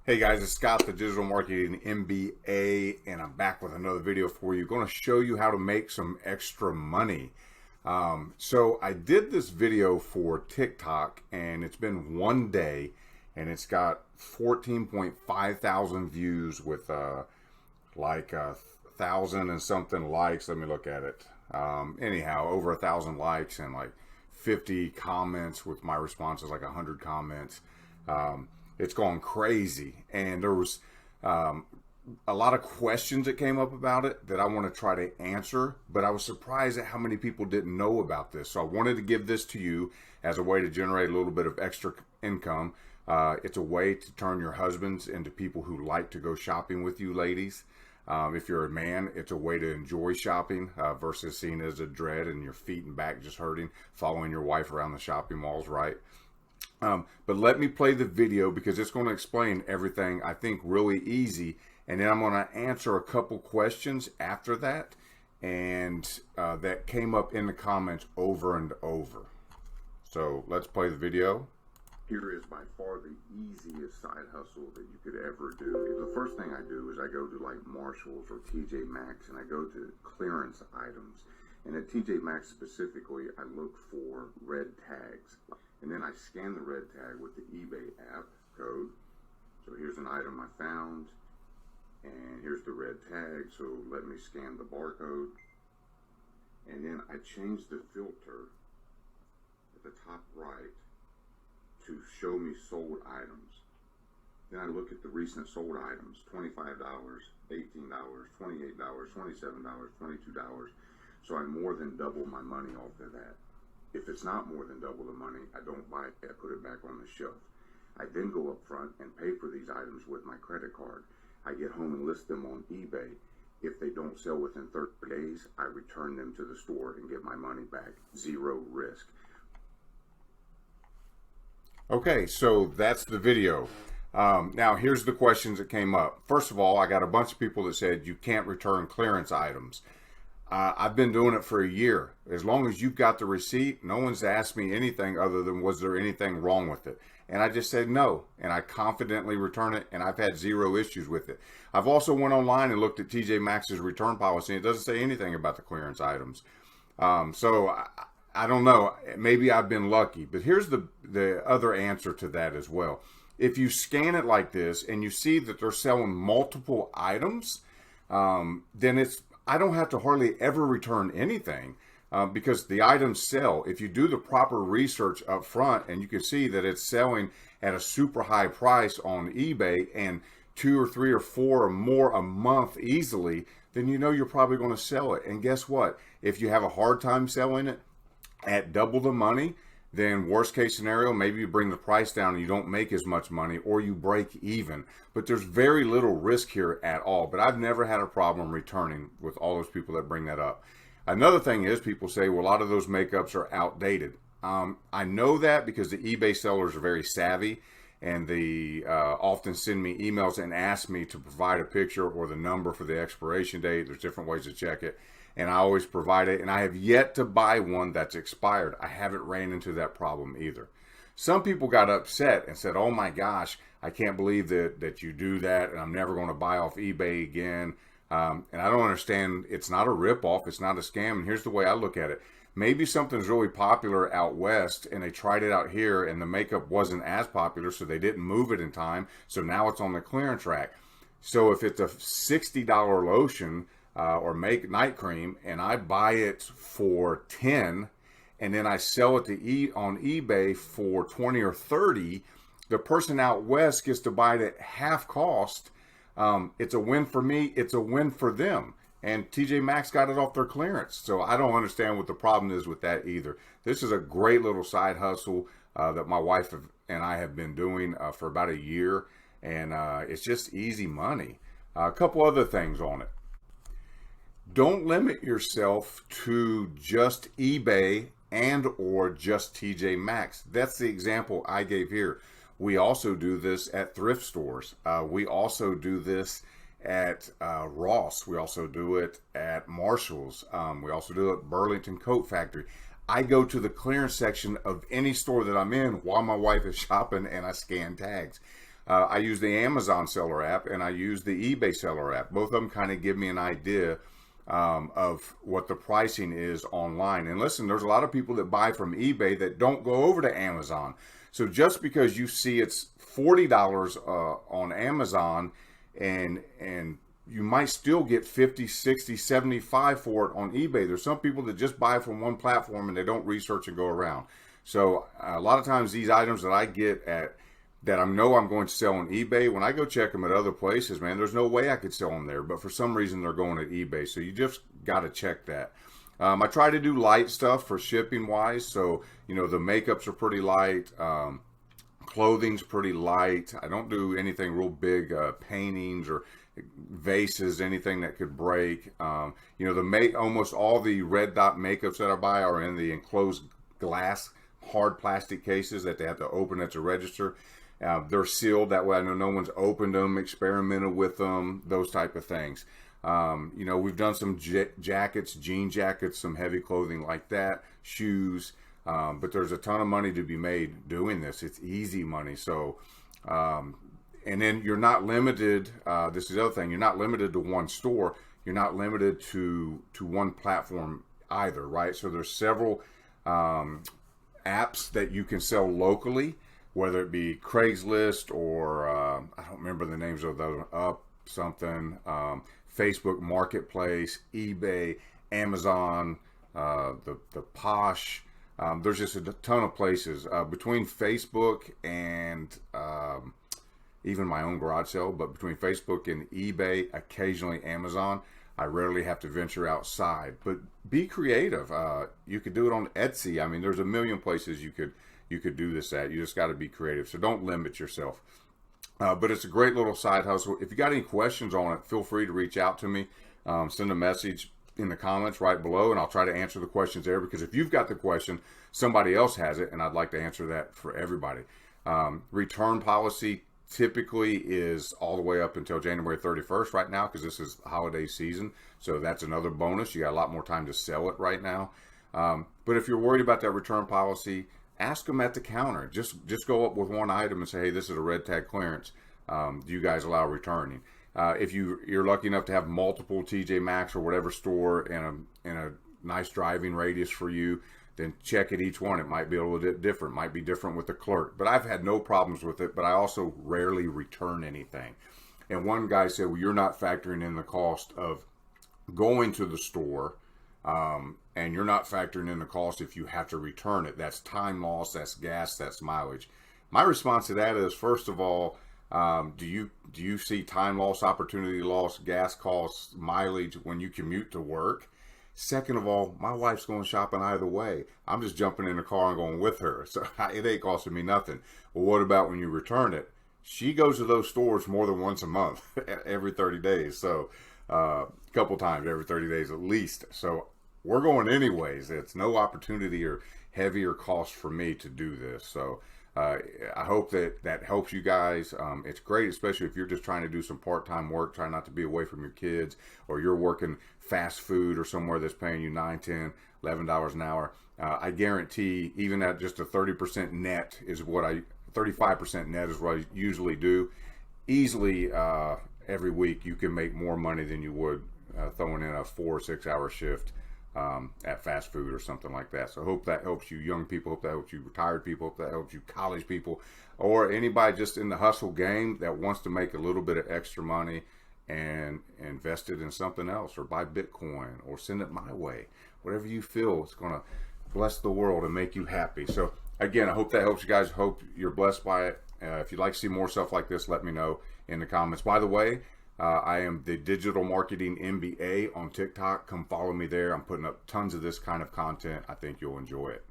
Hey guys, it's Scott, the Digital Marketing MBA, and I'm back with another video for you. Going to show you how to make some extra money. So I did this video for TikTok, and it's been one day, and it's got 14.5 thousand views with like 1,000 and something likes. Let me look at it. Anyhow, over 1,000 likes and like 50 comments with my responses, like 100 comments. It's gone crazy, and there was a lot of questions that came up about it that I want to try to answer, but I was surprised at how many people didn't know about this. So I wanted to give this to you as a way to generate a little bit of extra income. It's a way to turn your husbands into people who like to go shopping with you, ladies. If you're a man, it's a way to enjoy shopping versus seen as a dread and your feet and back just hurting following your wife around the shopping malls, right? But let me play the video because it's going to explain everything, I think, really easy. And then I'm going to answer a couple questions after that. And that came up in the comments over and over. So let's play the video. Here is by far the easiest side hustle that you could ever do. The first thing I do is I go to like Marshalls or TJ Maxx and I go to clearance items. And at TJ Maxx specifically, I look for red tags. And then I scan the red tag with the eBay app code. So here's an item I found. And here's the red tag. So let me scan the barcode. And then I change the filter at the top right to show me sold items. Then I look at the recent sold items, $25, $18, $28, $27, $22. So I more than double my money off of that. If it's not more than double the money, I don't buy it, I put it back on the shelf. I then go up front and pay for these items with my credit card. I get home and list them on eBay. If they don't sell within 30 days, I return them to the store and get my money back. Zero risk. Okay, so that's the video. Now here's the questions that came up. First of all, I got a bunch of people that said you can't return clearance items. I've been doing it for a year. As long as you've got the receipt, no one's asked me anything other than was there anything wrong with it. And I just said no, and I confidently return it, and I've had zero issues with it. I've also went online and looked at TJ Maxx's return policy, and it doesn't say anything about the clearance items. So I don't know, maybe I've been lucky, but here's the other answer to that as well. If you scan it like this and you see that they're selling multiple items, then I don't have to hardly ever return anything because the items sell. If you do the proper research up front and you can see that it's selling at a super high price on eBay and 2 or 3 or 4 or more a month easily, then you know you're probably going to sell it. And guess what? If you have a hard time selling it at double the money, then worst case scenario, maybe you bring the price down and you don't make as much money or you break even. But there's very little risk here at all. But I've never had a problem returning with all those people that bring that up. Another thing is people say, well, a lot of those makeups are outdated. I know that because the eBay sellers are very savvy and they often send me emails and ask me to provide a picture or the number for the expiration date. There's different ways to check it. And I always provide it, and I have yet to buy one that's expired. I haven't ran into that problem either. Some people got upset and said, oh my gosh, I can't believe that you do that, and I'm never going to buy off eBay again. And I don't understand. It's not a ripoff. It's not a scam. And here's the way I look at it. Maybe something's really popular out west, and they tried it out here, and the makeup wasn't as popular, so they didn't move it in time. So now it's on the clearance rack. So if it's a $60 lotion, or make night cream, and I buy it for 10 and then I sell it on eBay for 20 or 30, the person out west gets to buy it at half cost. It's a win for me, it's a win for them. And TJ Maxx got it off their clearance. So I don't understand what the problem is with that either. This is a great little side hustle that my wife and I have been doing for about a year, and it's just easy money. A couple other things on it. Don't limit yourself to just eBay and or just TJ Maxx. That's the example I gave here. We also do this at thrift stores. We also do this at Ross. We also do it at Marshalls. We also do it at Burlington Coat Factory. I go to the clearance section of any store that I'm in while my wife is shopping and I scan tags. I use the Amazon seller app and I use the eBay seller app. Both of them kind of give me an idea of what the pricing is online. And listen, there's a lot of people that buy from eBay that don't go over to Amazon. So just because you see it's $40 on Amazon and you might still get 50, 60, 75 for it on eBay. There's some people that just buy from one platform and they don't research and go around. So a lot of times these items that I get at that I know I'm going to sell on eBay, when I go check them at other places, man, there's no way I could sell them there. But for some reason, they're going at eBay. So you just got to check that. I try to do light stuff for shipping wise. So, you know, the makeups are pretty light. Clothing's pretty light. I don't do anything real big, paintings or vases, anything that could break. You know, almost all the red dot makeups that I buy are in the enclosed glass, hard plastic cases that they have to open at the register. They're sealed, that way I know no one's opened them, experimented with them, those type of things. You know, we've done some jackets, jean jackets, some heavy clothing like that, shoes, but there's a ton of money to be made doing this. It's easy money. So, and then you're not limited, this is the other thing, you're not limited to one store, you're not limited to one platform either, right? So there's several apps that you can sell locally, whether it be Craigslist or I don't remember the names of those, Facebook Marketplace, eBay, Amazon, the Posh. There's just a ton of places between Facebook and even my own garage sale, but between Facebook and eBay, occasionally Amazon. I rarely have to venture outside, but be creative. You could do it on Etsy. I mean, there's a million places you could do this at. You just got to be creative. So don't limit yourself. But it's a great little side hustle. If you got any questions on it, feel free to reach out to me. Send a message in the comments right below, and I'll try to answer the questions there, because if you've got the question, somebody else has it, and I'd like to answer that for everybody. Return policy typically is all the way up until January 31st right now, because this is holiday season. So that's another bonus. You got a lot more time to sell it right now. But if you're worried about that return policy, ask them at the counter. Just go up with one item and say, hey, this is a red tag clearance. Do you guys allow returning? If you're lucky enough to have multiple TJ Maxx or whatever store in a nice driving radius for you, then check at each one. It might be a little bit different, might be different with the clerk. But I've had no problems with it, but I also rarely return anything. And one guy said, well, you're not factoring in the cost of going to the store, and you're not factoring in the cost if you have to return it. That's time loss, that's gas, that's mileage. My response to that is, first of all, do you see time loss, opportunity loss, gas costs, mileage when you commute to work? Second of all, my wife's going shopping either way. I'm just jumping in the car and going with her. So it ain't costing me nothing. Well, what about when you return it? She goes to those stores more than once a month, every 30 days. So a couple times every 30 days at least. So we're going anyways. It's no opportunity or heavier cost for me to do this. So I hope that helps you guys. It's great, especially if you're just trying to do some part-time work, trying not to be away from your kids, or you're working fast food or somewhere that's paying you $9, $10, $11 an hour. I guarantee, even at just a 30% net is what 35% net is what I usually do. Easily every week you can make more money than you would throwing in a 4 or 6 hour shift at fast food or something like that. So hope that helps you young people, hope that helps you retired people, hope that helps you college people, or anybody just in the hustle game that wants to make a little bit of extra money and invest it in something else, or buy Bitcoin, or send it my way. Whatever you feel is going to bless the world and make you happy. So again, I hope that helps you guys. Hope you're blessed by it. If you'd like to see more stuff like this, let me know in the comments. By the way, I am the Digital Marketing MBA on TikTok. Come follow me there. I'm putting up tons of this kind of content. I think you'll enjoy it.